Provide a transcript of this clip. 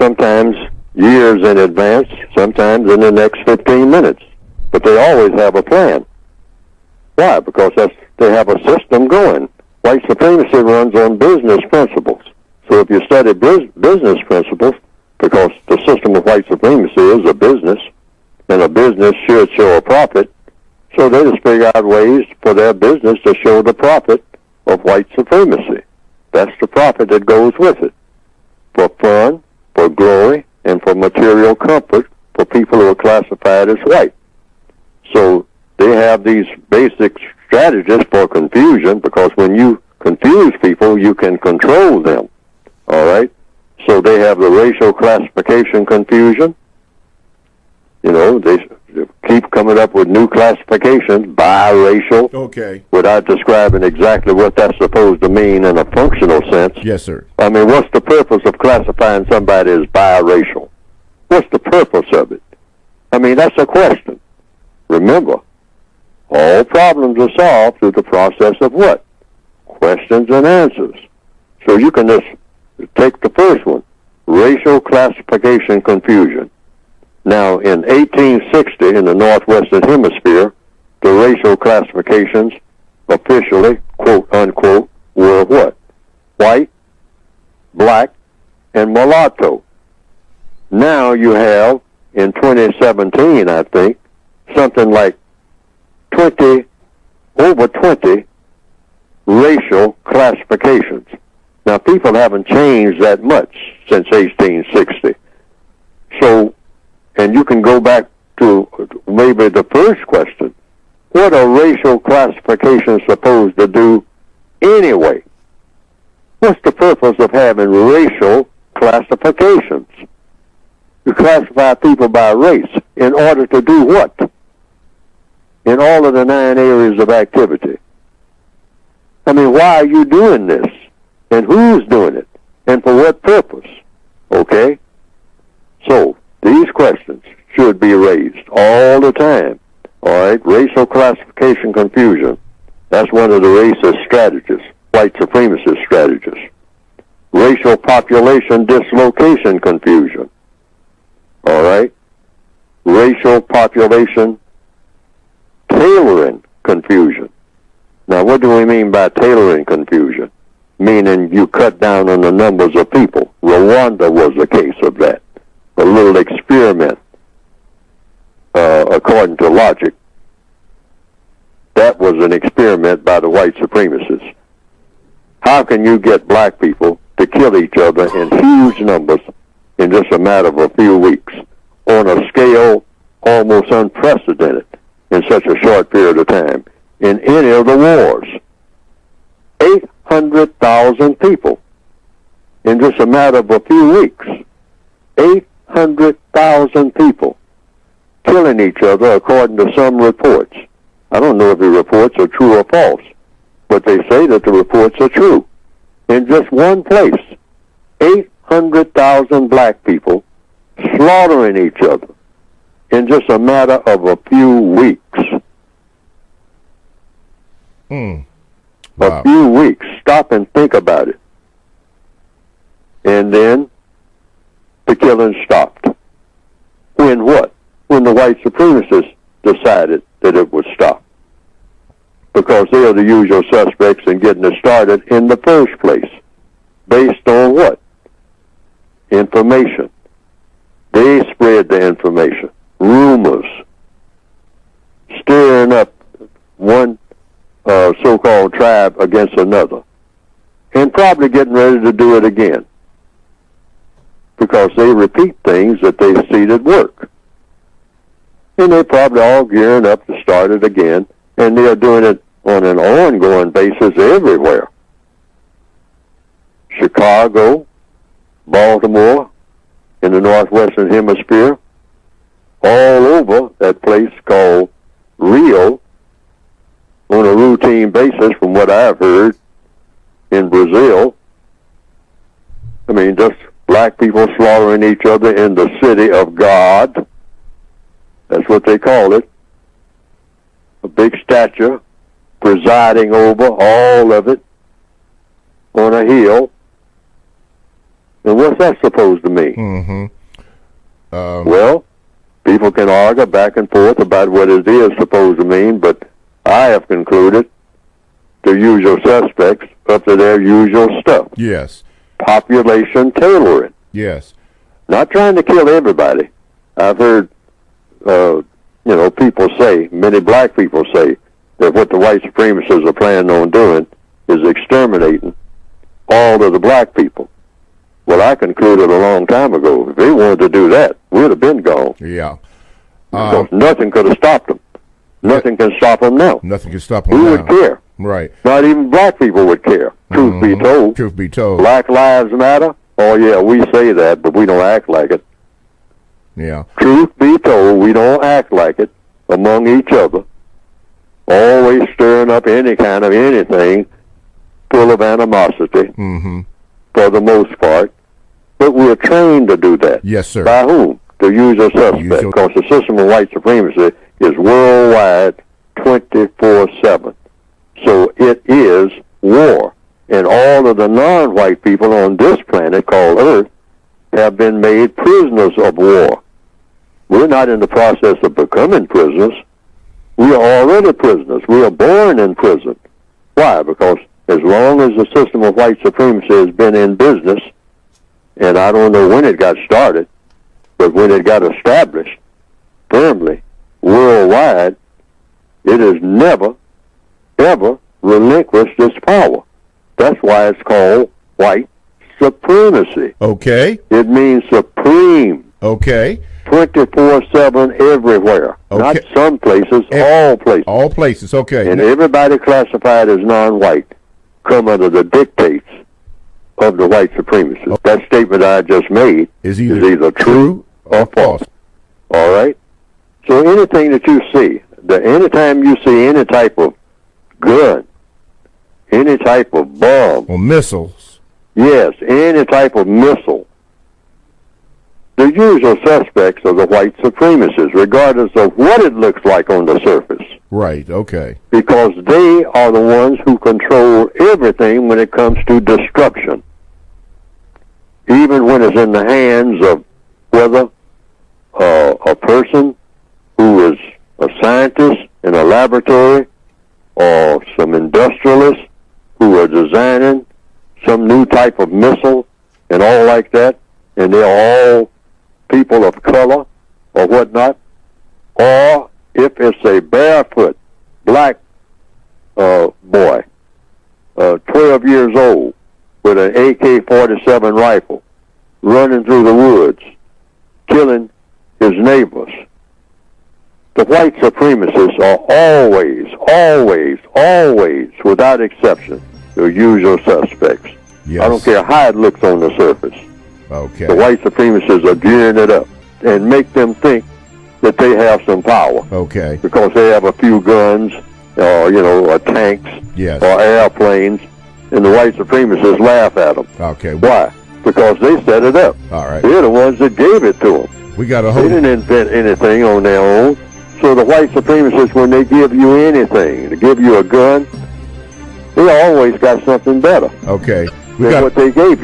sometimes years in advance, sometimes in the next 15 minutes. But they always have a plan. Why? Because they have a system going. White supremacy runs on business principles. So if you study business principles, because the system of white supremacy is a business, and a business should show a profit, so they just figure out ways for their business to show the profit of white supremacy. That's the profit that goes with it. For fun, for glory, and for material comfort for people who are classified as white. So they have these basic strategies for confusion, because when you confuse people, you can control them. All right? So they have the racial classification confusion. You know, they keep coming up with new classifications, biracial. Okay. Without describing exactly what that's supposed to mean in a functional sense. Yes, sir. I mean, what's the purpose of classifying somebody as biracial? What's the purpose of it? I mean, that's a question. Remember, all problems are solved through the process of what? Questions and answers. So you can just take the first one, racial classification confusion. Now, in 1860, in the Northwestern Hemisphere, the racial classifications officially, quote unquote, were what? White, black, and mulatto. Now you have, in 2017, I think, something like over 20 racial classifications. Now, people haven't changed that much since 1860. So, and you can go back to maybe the first question. What are racial classifications supposed to do anyway? What's the purpose of having racial classifications? You classify people by race in order to do what? In all of the 9 areas of activity. I mean, why are you doing this? And who's doing it? And for what purpose? Okay? So, these questions should be raised all the time. All right? Racial classification confusion. That's one of the racist strategies, white supremacist strategies. Racial population dislocation confusion. All right? Racial population tailoring confusion. Now, what do we mean by tailoring confusion? Meaning you cut down on the numbers of people. Rwanda was a case of that. A little experiment, according to logic. That was an experiment by the white supremacists. How can you get black people to kill each other in huge numbers in just a matter of a few weeks on a scale almost unprecedented in such a short period of time in any of the wars? 800,000 people in just a matter of a few weeks. 800,000 people killing each other according to some reports. I don't know if the reports are true or false, but they say that the reports are true. In just one place, 800,000 black people slaughtering each other in just a matter of a few weeks. Wow. A few weeks. Stop and think about it. And then the killing stopped. When what? When the white supremacists decided that it would stop. Because they are the usual suspects in getting it started in the first place. Based on what? Information. They spread the information. Rumors. Stirring up one so-called tribe against another. And probably getting ready to do it again. Because they repeat things that they see that work. And they're probably all gearing up to start it again. And they are doing it on an ongoing basis everywhere. Chicago, Baltimore, in the Northwestern Hemisphere, all over that place called Rio, on a routine basis, from what I've heard, in Brazil. I mean, just black people slaughtering each other in the city of God. That's what they call it. A big statue presiding over all of it on a hill. And what's that supposed to mean? Mm-hmm. Well, people can argue back and forth about what it is supposed to mean, but I have concluded the usual suspects up to their usual stuff. Yes. Population tailoring. Yes. Not trying to kill everybody. I've heard, people say, many black people say, that what the white supremacists are planning on doing is exterminating all of the black people. Well, I concluded a long time ago, if they wanted to do that, we'd have been gone. Yeah. Because nothing could have stopped them. Nothing can stop them now. Nothing can stop them Who now. would care? Right. Not even black people would care. Truth be told. Truth be told. Black Lives Matter? Oh, yeah, we say that, but we don't act like it. Yeah. Truth be told, we don't act like it among each other. Always stirring up any kind of anything full of animosity, for the most part. But we're trained to do that. Yes, sir. By whom? The usual suspect. Because the system of white supremacy is worldwide 24/7. So it is war. And all of the non-white people on this planet called Earth have been made prisoners of war. We're not in the process of becoming prisoners. We are already prisoners. We are born in prison. Why? Because as long as the system of white supremacy has been in business, and I don't know when it got started, but when it got established firmly worldwide, it has never, ever relinquished its power. That's why it's called white supremacy. Okay. It means supreme. Okay. 24/7 everywhere. Okay. Not some places, all places. All places, okay. And everybody classified as non-white come under the dictates of the white supremacists. Okay. That statement I just made is either true or false. All right? So anything that you see, anytime you see any type of gun, any type of bomb. Or missiles. Yes, any type of missile. The usual suspects are the white supremacists, regardless of what it looks like on the surface. Right, okay. Because they are the ones who control everything when it comes to destruction. Even when it's in the hands of whether a person who is a scientist in a laboratory or some industrialists who are designing some new type of missile and all like that, and they're all people of color or whatnot, or if it's a barefoot black boy, 12 years old, with an AK-47 rifle, running through the woods, killing his neighbors. The white supremacists are always, without exception, the usual suspects. Yes. I don't care how it looks on the surface. Okay. The white supremacists are gearing it up and make them think that they have some power. Okay. Because they have a few guns, or tanks, yes, or airplanes, and the white supremacists laugh at them. Okay. Why? Because they set it up. All right. They're the ones that gave it to them. We got a They didn't invent anything on their own. So the white supremacists, when they give you anything, to give you a gun, they always got something better Okay. than what they gave you.